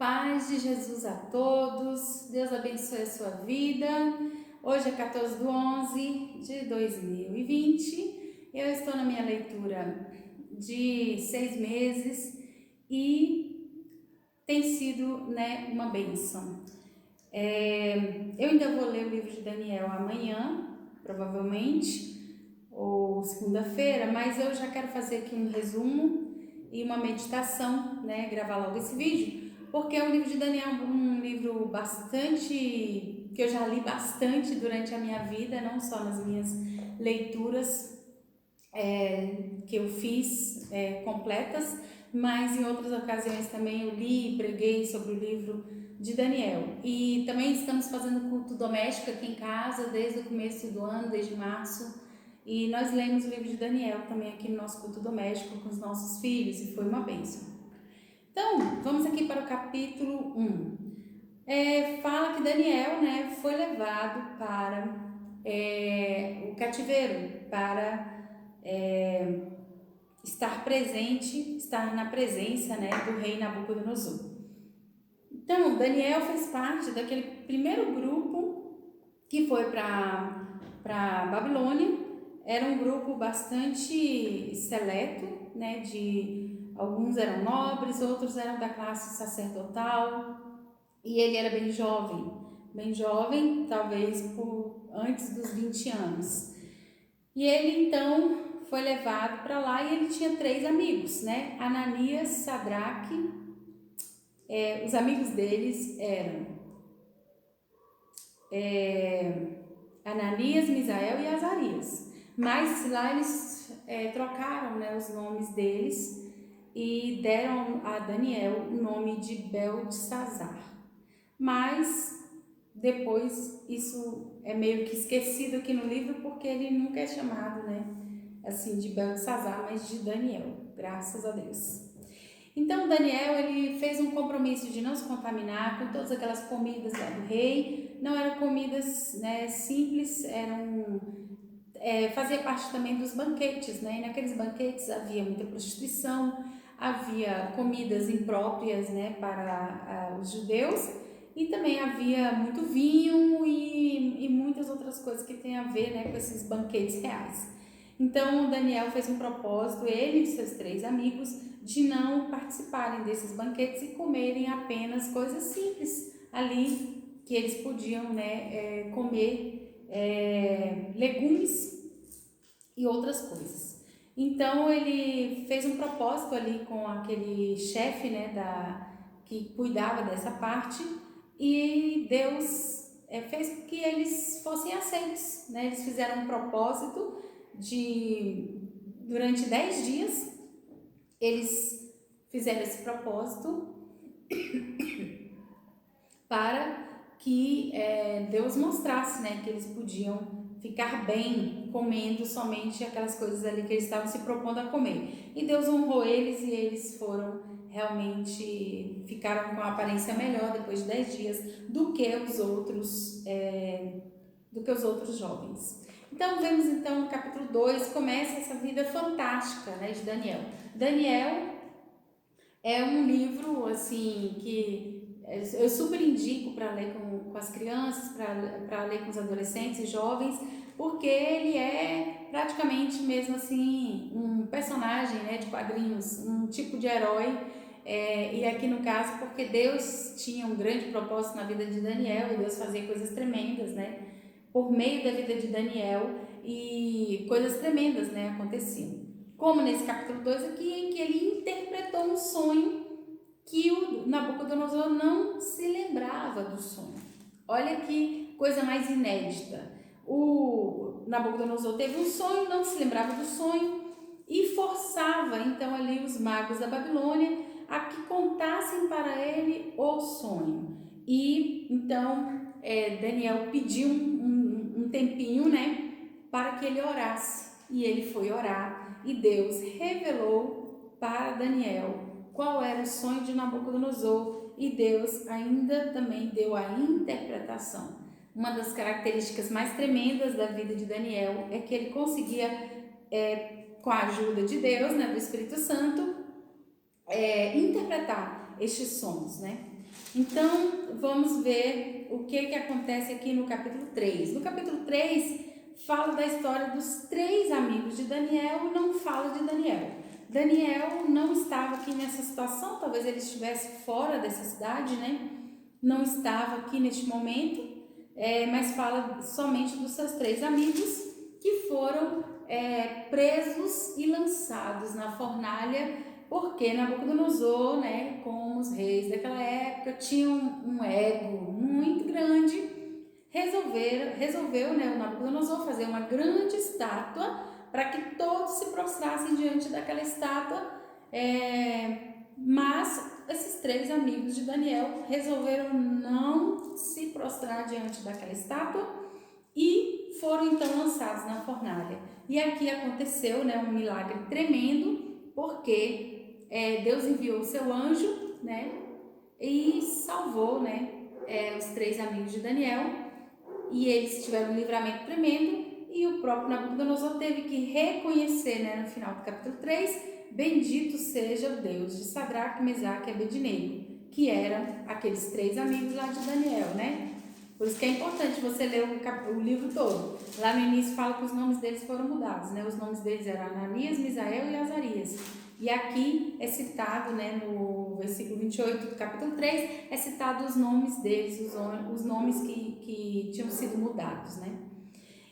paz de Jesus a todos, Deus abençoe a sua vida. Hoje é 14/11/2020, eu estou na minha leitura de 6 meses e tem sido uma bênção. Eu ainda vou ler o livro de Daniel amanhã, provavelmente, ou segunda-feira, mas eu já quero fazer aqui um resumo e uma meditação, gravar logo esse vídeo, porque o livro de Daniel é um livro bastante, que eu já li bastante durante a minha vida, não só nas minhas leituras que eu fiz completas, mas em outras ocasiões também eu li e preguei sobre o livro de Daniel. E também estamos fazendo culto doméstico aqui em casa desde o começo do ano, desde março, e nós lemos o livro de Daniel também aqui no nosso culto doméstico com os nossos filhos e foi uma bênção. Então, vamos aqui para o capítulo 1. Fala que Daniel foi levado para o cativeiro, para estar presente, estar na presença do rei Nabucodonosor. Então, Daniel fez parte daquele primeiro grupo que foi para Babilônia. Era um grupo bastante seleto, alguns eram nobres, outros eram da classe sacerdotal, e ele era bem jovem, talvez antes dos 20 anos. E ele então foi levado para lá e ele tinha 3 amigos, Ananias, Sadraque, os amigos deles eram Ananias, Misael e Azarias. Mas lá eles trocaram os nomes deles e deram a Daniel o nome de Beltesazar. Mas depois isso é meio que esquecido aqui no livro, porque ele nunca é chamado assim de Beltesazar, mas de Daniel, graças a Deus. Então Daniel ele fez um compromisso de não se contaminar com todas aquelas comidas lá do rei. Não eram comidas simples, fazia parte também dos banquetes, e naqueles banquetes havia muita prostituição, havia comidas impróprias para os judeus, e também havia muito vinho e muitas outras coisas que tem a ver com esses banquetes reais. Então Daniel fez um propósito, ele e seus 3 amigos, de não participarem desses banquetes e comerem apenas coisas simples ali, que eles podiam comer legumes e outras coisas. Então ele fez um propósito ali com aquele chefe que cuidava dessa parte, e Deus fez com que eles fossem aceitos, Eles fizeram um propósito durante 10 dias, eles fizeram esse propósito para que Deus mostrasse que eles podiam ficar bem comendo somente aquelas coisas ali que eles estavam se propondo a comer. E Deus honrou eles e eles ficaram com a aparência melhor depois de 10 dias do que os outros jovens. Então vemos no capítulo 2, começa essa vida fantástica de Daniel. Daniel é um livro assim que eu super indico para ler com as crianças, para ler com os adolescentes e jovens, porque ele é praticamente mesmo assim um personagem de quadrinhos, um tipo de herói. E aqui no caso, porque Deus tinha um grande propósito na vida de Daniel, e Deus fazia coisas tremendas, por meio da vida de Daniel, e coisas tremendas, aconteciam. Como nesse capítulo 2 aqui, em que ele interpretou um sonho que o Nabucodonosor não se lembrava do sonho. Olha que coisa mais inédita. O Nabucodonosor teve um sonho, não se lembrava do sonho, e forçava então ali os magos da Babilônia a que contassem para ele o sonho. E então Daniel pediu um tempinho para que ele orasse, e ele foi orar, e Deus revelou para Daniel qual era o sonho de Nabucodonosor, e Deus ainda também deu a interpretação. Uma das características mais tremendas da vida de Daniel é que ele conseguia, com a ajuda de Deus, do Espírito Santo, interpretar estes sonhos, Então, vamos ver o que acontece aqui no capítulo 3. No capítulo 3, fala da história dos 3 amigos de Daniel e não fala de Daniel. Daniel não estava aqui nessa situação, talvez ele estivesse fora dessa cidade, né? Não estava aqui neste momento, mas fala somente dos seus 3 amigos que foram presos e lançados na fornalha, porque Nabucodonosor, né, como os reis daquela época, tinham um ego muito grande. Resolveu, né, o Nabucodonosor fazer uma grande estátua para que todos se prostrassem diante daquela estátua, mas esses 3 amigos de Daniel resolveram não se prostrar diante daquela estátua e foram então lançados na fornalha. E aqui aconteceu, né, um milagre tremendo, porque Deus enviou o seu anjo, né, e salvou, né, os 3 amigos de Daniel. E eles tiveram um livramento tremendo, e o próprio Nabucodonosor teve que reconhecer, né, no final do capítulo 3, bendito seja o Deus de Sadraque, Mesaque e Abednego, que eram aqueles 3 amigos lá de Daniel, né? Por isso que é importante você ler o livro todo. Lá no início fala que os nomes deles foram mudados, né? Os nomes deles eram Ananias, Misael e Azarias. E aqui é citado, né, no versículo 28 do capítulo 3, é citado os nomes deles, os nomes que tinham sido mudados, né?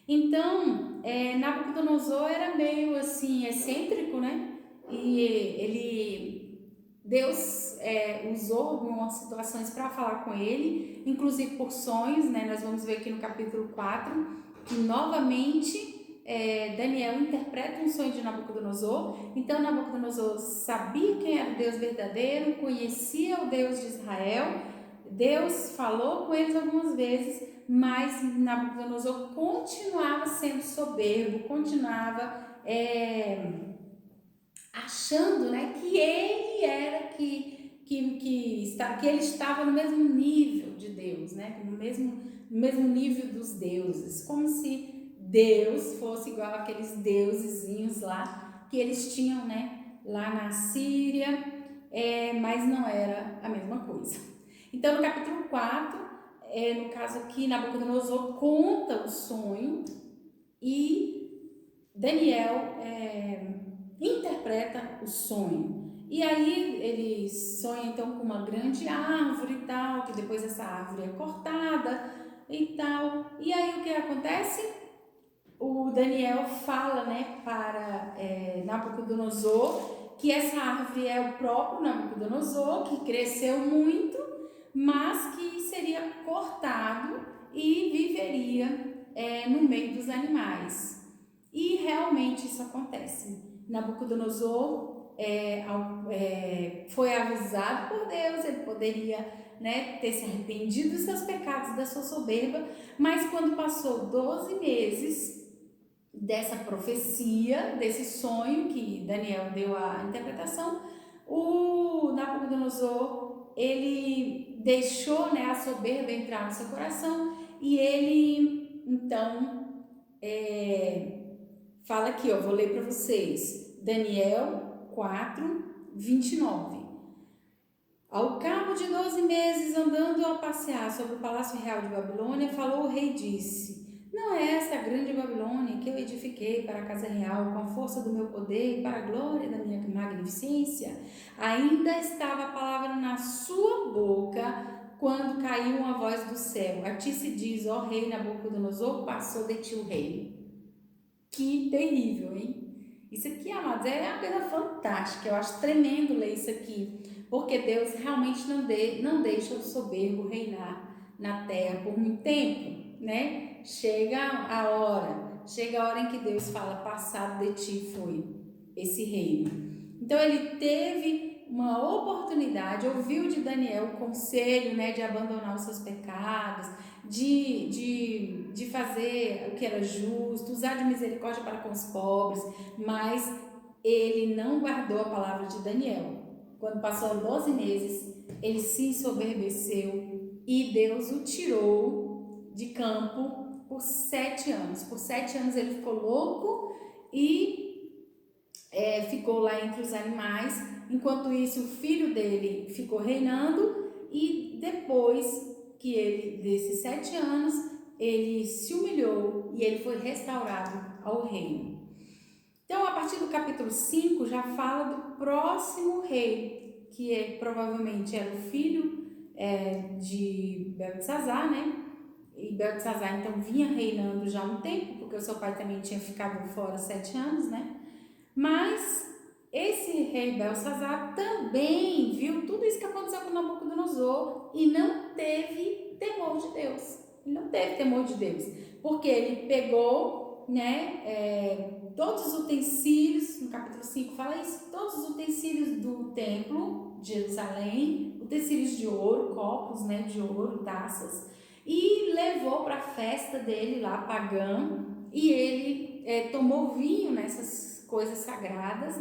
Então, Nabucodonosor era meio assim, excêntrico, né? E Deus usou algumas situações para falar com ele, inclusive por sonhos, né? Nós vamos ver aqui no capítulo 4, que novamente Daniel interpreta um sonho de Nabucodonosor. Então Nabucodonosor sabia quem era o Deus verdadeiro, conhecia o Deus de Israel. Deus falou com eles algumas vezes, mas Nabucodonosor continuava sendo soberbo, continuava achando, né, que ele era que ele estava no mesmo nível de Deus, né, no mesmo nível dos deuses, como se Deus fosse igual àqueles deusezinhos lá que eles tinham, né, lá na Síria, mas não era a mesma coisa. Então, no capítulo 4, no caso aqui, Nabucodonosor conta o sonho e Daniel interpreta o sonho. E aí ele sonha então com uma grande árvore e tal, que depois essa árvore é cortada e tal. E aí o que acontece? O Daniel fala, né, para Nabucodonosor que essa árvore é o próprio Nabucodonosor, que cresceu muito, mas que seria cortado e viveria no meio dos animais. E realmente isso acontece. Nabucodonosor foi avisado por Deus, ele poderia, né, ter se arrependido dos seus pecados, da sua soberba, mas quando passou 12 meses dessa profecia, desse sonho que Daniel deu a interpretação, o Nabucodonosor, ele deixou, né, a soberba entrar no seu coração, e ele então fala aqui, ó, vou ler para vocês, Daniel 4, 29. Ao cabo de 12 meses, andando a passear sobre o palácio real de Babilônia, falou o rei e disse: não é esta a grande Babilônia que eu edifiquei para a casa real com a força do meu poder e para a glória da minha magnificência? Ainda estava a palavra na sua boca quando caiu uma voz do céu: a ti se diz, ó rei Nabucodonosor, passou de ti o reino. Que terrível, hein? Isso aqui, amados, é uma coisa fantástica. Eu acho tremendo ler isso aqui, porque Deus realmente não deixa o soberbo reinar na terra por muito tempo, né? Chega a hora em que Deus fala: passado de ti foi esse reino. Então ele teve uma oportunidade, ouviu de Daniel o conselho, né, de abandonar os seus pecados, de fazer o que era justo, usar de misericórdia para com os pobres, mas ele não guardou a palavra de Daniel. Quando passou 12 meses, ele se ensoberbeceu e Deus o tirou de campo por 7 anos. Por 7 anos ele ficou louco e ficou lá entre os animais. Enquanto isso, o filho dele ficou reinando e depois que ele, desses 7 anos, ele se humilhou e ele foi restaurado ao reino. Então, a partir do capítulo 5, já fala do próximo rei, que provavelmente era o filho de Beltesazar, né? E Beltesazar, então, vinha reinando já há um tempo, porque o seu pai também tinha ficado fora 7 anos, né? Mas esse rei Belsazar também viu tudo isso que aconteceu com Nabucodonosor e não teve temor de Deus. Ele não teve temor de Deus, porque ele pegou, né, todos os utensílios, no capítulo 5 fala isso, todos os utensílios do templo de Jerusalém, utensílios de ouro, copos, né, de ouro, taças, e levou para a festa dele lá, pagã, e ele tomou vinho nessas coisas sagradas,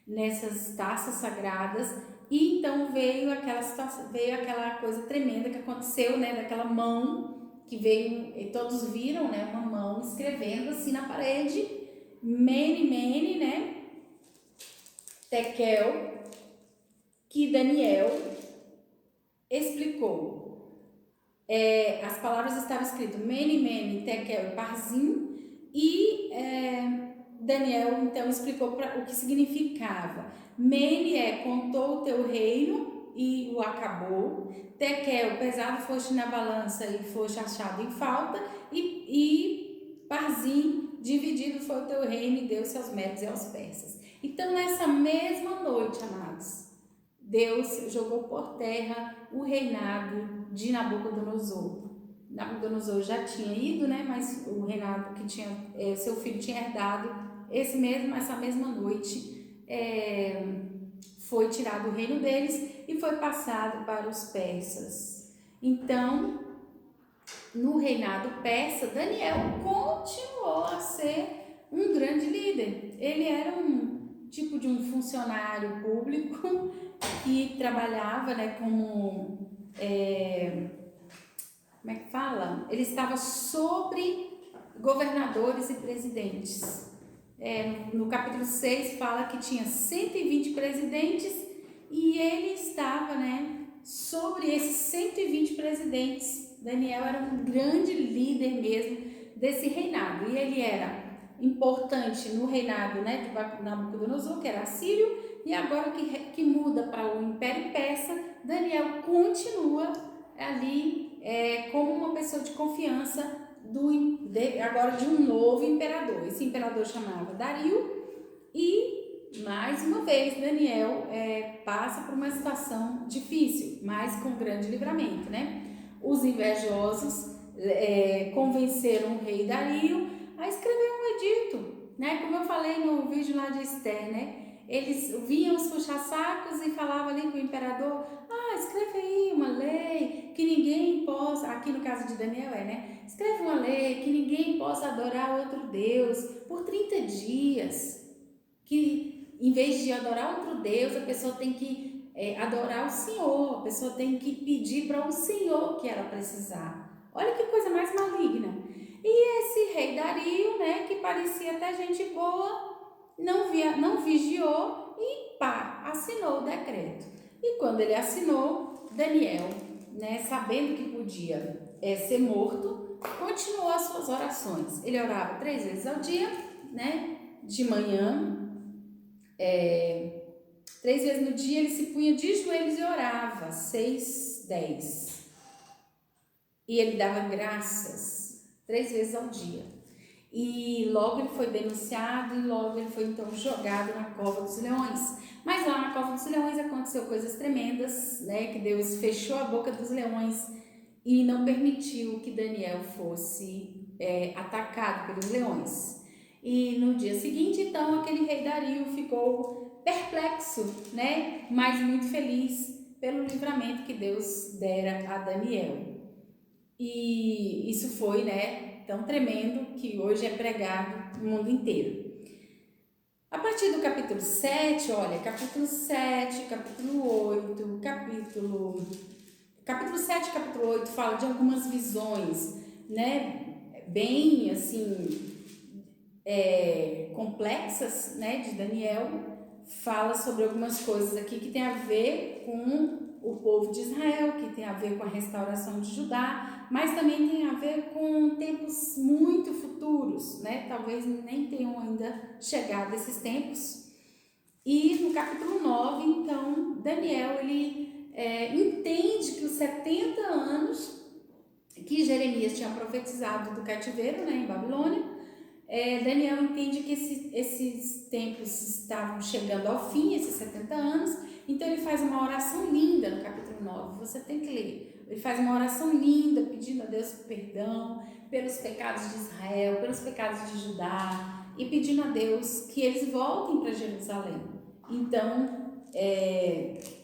nessas taças sagradas, e então veio aquela coisa tremenda que aconteceu, né, daquela mão que veio, e todos viram, né, uma mão escrevendo assim na parede, Mene, Mene, né, Tekel, que Daniel explicou. As palavras estavam escritas Mene, Mene, Tekel e Parzim, e Daniel então explicou o que significava. Mene contou o teu reino e o acabou. Tekel, pesado foste na balança e foste achado em falta. E Parzim, dividido foi o teu reino e deu-se aos medos e aos persas. Então, nessa mesma noite, amados, Deus jogou por terra o reinado de Nabucodonosor. Nabucodonosor já tinha ido, né? Mas o reinado que tinha, seu filho tinha herdado, essa mesma noite, foi tirado o reino deles e foi passado para os persas. Então, no reinado persa, Daniel continuou a ser um grande líder. Ele era um tipo de um funcionário público que trabalhava, né, como como é que fala? Ele estava sobre governadores e presidentes. No capítulo 6 fala que tinha 120 presidentes e ele estava, né, sobre esses 120 presidentes. Daniel era um grande líder mesmo desse reinado e ele era importante no reinado, né, de Nabucodonosor, que era assírio, e agora que muda para o Império Persa, Daniel continua ali como uma pessoa de confiança agora de um novo imperador. Esse imperador chamava Dario e, mais uma vez, Daniel passa por uma situação difícil, mas com grande livramento, né? Os invejosos convenceram o rei Dario a escrever um edito, né? Como eu falei no vídeo lá de Esther, né? Eles vinham os puxa-sacos e falavam ali com o imperador: escreve aí uma lei que ninguém possa, aqui no caso de Daniel né? Escreve uma lei que ninguém possa adorar outro Deus por 30 dias. Que em vez de adorar outro Deus, a pessoa tem que adorar o Senhor, a pessoa tem que pedir para o Senhor que ela precisar. Olha que coisa mais maligna. E esse rei Dario, né, que parecia até gente boa, não vigiou e assinou o decreto. E quando ele assinou, Daniel, né, sabendo que podia ser morto, continuou as suas orações. Ele orava 3 vezes ao dia, né, de manhã, 3 vezes no dia ele se punha de joelhos e orava, 6, 10. E ele dava graças 3 vezes ao dia. E logo ele foi denunciado e logo ele foi então jogado na cova dos leões. Mas lá na cova dos leões aconteceu coisas tremendas, né? Que Deus fechou a boca dos leões e não permitiu que Daniel fosse atacado pelos leões. E no dia seguinte, então, aquele rei Dario ficou perplexo, né? Mas muito feliz pelo livramento que Deus dera a Daniel. E isso foi, né, tão tremendo que hoje é pregado no mundo inteiro. A partir do capítulo 7, olha, capítulo 7, capítulo 8, capítulo 7 e capítulo 8 fala de algumas visões, né, bem assim, complexas, né, de Daniel. fala sobre algumas coisas aqui que tem a ver com o povo de Israel, que tem a ver com a restauração de Judá, mas também tem a ver com tempos muito futuros, né? Talvez nem tenham ainda chegado esses tempos. E no capítulo 9, então, Daniel, ele entende que os 70 anos que Jeremias tinha profetizado do cativeiro, né, em Babilônia, Daniel entende que esses tempos estavam chegando ao fim, esses 70 anos, então ele faz uma oração linda no capítulo 9, você tem que ler. Ele faz uma oração linda, pedindo a Deus perdão pelos pecados de Israel, pelos pecados de Judá, e pedindo a Deus que eles voltem para Jerusalém. Então,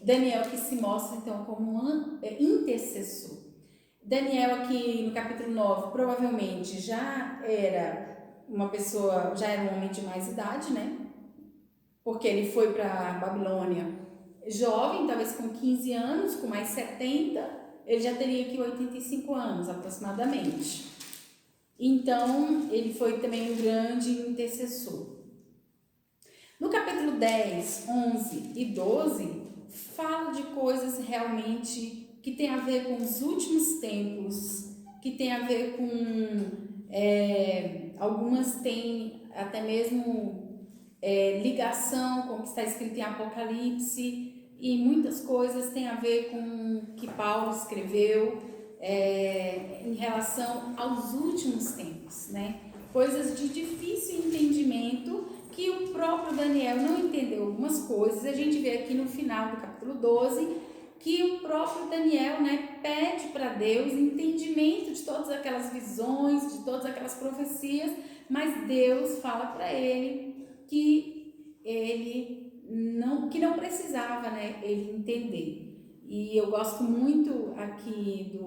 Daniel que se mostra então como um intercessor. Daniel aqui no capítulo 9 provavelmente já era uma pessoa, já era um homem de mais idade, né? Porque ele foi para Babilônia jovem, talvez com 15 anos, com mais 70, ele já teria aqui 85 anos aproximadamente. Então, ele foi também um grande intercessor. No capítulo 10, 11 e 12, fala de coisas realmente que tem a ver com os últimos tempos, que tem a ver com... algumas têm até mesmo ligação com o que está escrito em Apocalipse, e muitas coisas têm a ver com o que Paulo escreveu em relação aos últimos tempos, né? Coisas de difícil entendimento que o próprio Daniel não entendeu algumas coisas. A gente vê aqui no final do capítulo 12 que o próprio Daniel, né, pede para Deus entendimento de todas aquelas visões, de todas aquelas profecias, mas Deus fala para ele que não precisava, né, ele entender. E eu gosto muito aqui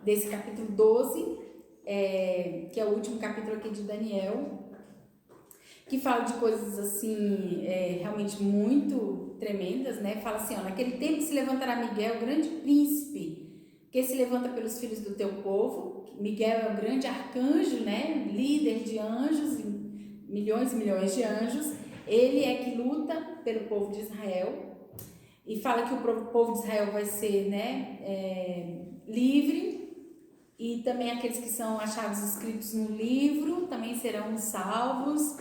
desse capítulo 12, que é o último capítulo aqui de Daniel, que fala de coisas assim, realmente muito tremendas, né? Fala assim, ó, naquele tempo se levantará Miguel, grande príncipe, que se levanta pelos filhos do teu povo. Miguel é o grande arcanjo, né? Líder de anjos, milhões e milhões de anjos. Ele é que luta pelo povo de Israel, e fala que o povo de Israel vai ser, né, livre, e também aqueles que são achados escritos no livro também serão salvos.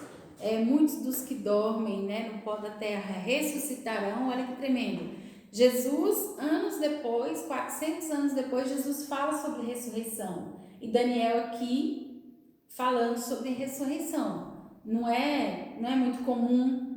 Muitos dos que dormem, né, no pó da terra ressuscitarão. Olha que tremendo. Jesus, anos depois, 400 anos depois, Jesus fala sobre ressurreição. E Daniel aqui falando sobre ressurreição. Não é muito comum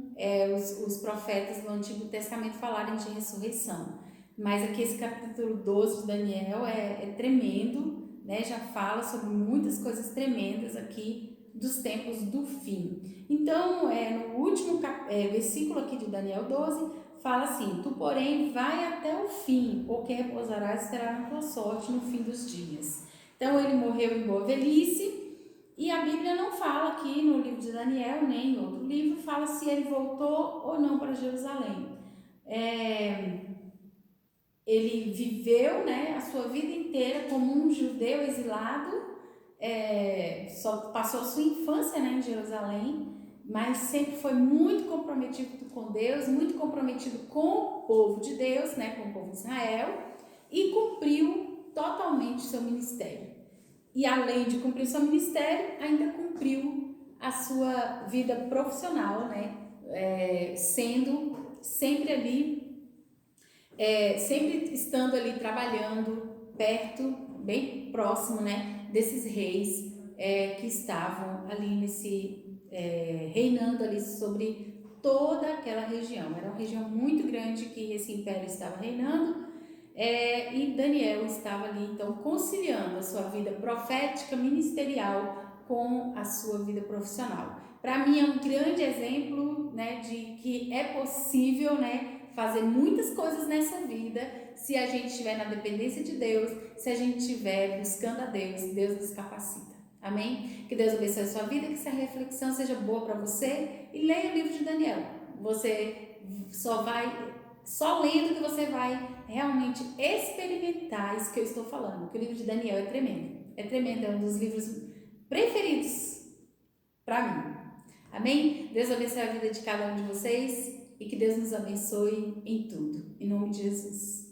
os profetas do Antigo Testamento falarem de ressurreição. Mas aqui esse capítulo 12 de Daniel é tremendo, né? Já fala sobre muitas coisas tremendas aqui dos tempos do fim. Então, no último versículo aqui de Daniel 12, fala assim: tu, porém, vai até o fim, porque repousarás e terá na tua sorte no fim dos dias. Então, ele morreu em boa velhice, e a Bíblia não fala aqui no livro de Daniel, nem em outro livro, fala se ele voltou ou não para Jerusalém. Ele viveu, né, a sua vida inteira como um judeu exilado, só passou a sua infância, né, em Jerusalém, mas sempre foi muito comprometido com Deus, muito comprometido com o povo de Deus, né, com o povo de Israel, e cumpriu totalmente o seu ministério. E além de cumprir seu ministério, ainda cumpriu a sua vida profissional, né, sendo sempre ali, sempre estando ali trabalhando perto, bem próximo, né, desses reis que estavam ali reinando ali sobre toda aquela região. Era uma região muito grande que esse império estava reinando, e Daniel estava ali então conciliando a sua vida profética, ministerial com a sua vida profissional. Para mim é um grande exemplo, né, de que é possível, né, fazer muitas coisas nessa vida se a gente estiver na dependência de Deus, se a gente estiver buscando a Deus. Deus nos capacita. Amém? Que Deus abençoe a sua vida, que essa reflexão seja boa para você, e leia o livro de Daniel. Você só lendo que você vai realmente experimentar isso que eu estou falando, que o livro de Daniel é tremendo, é um dos livros preferidos para mim. Amém? Deus abençoe a vida de cada um de vocês e que Deus nos abençoe em tudo. Em nome de Jesus.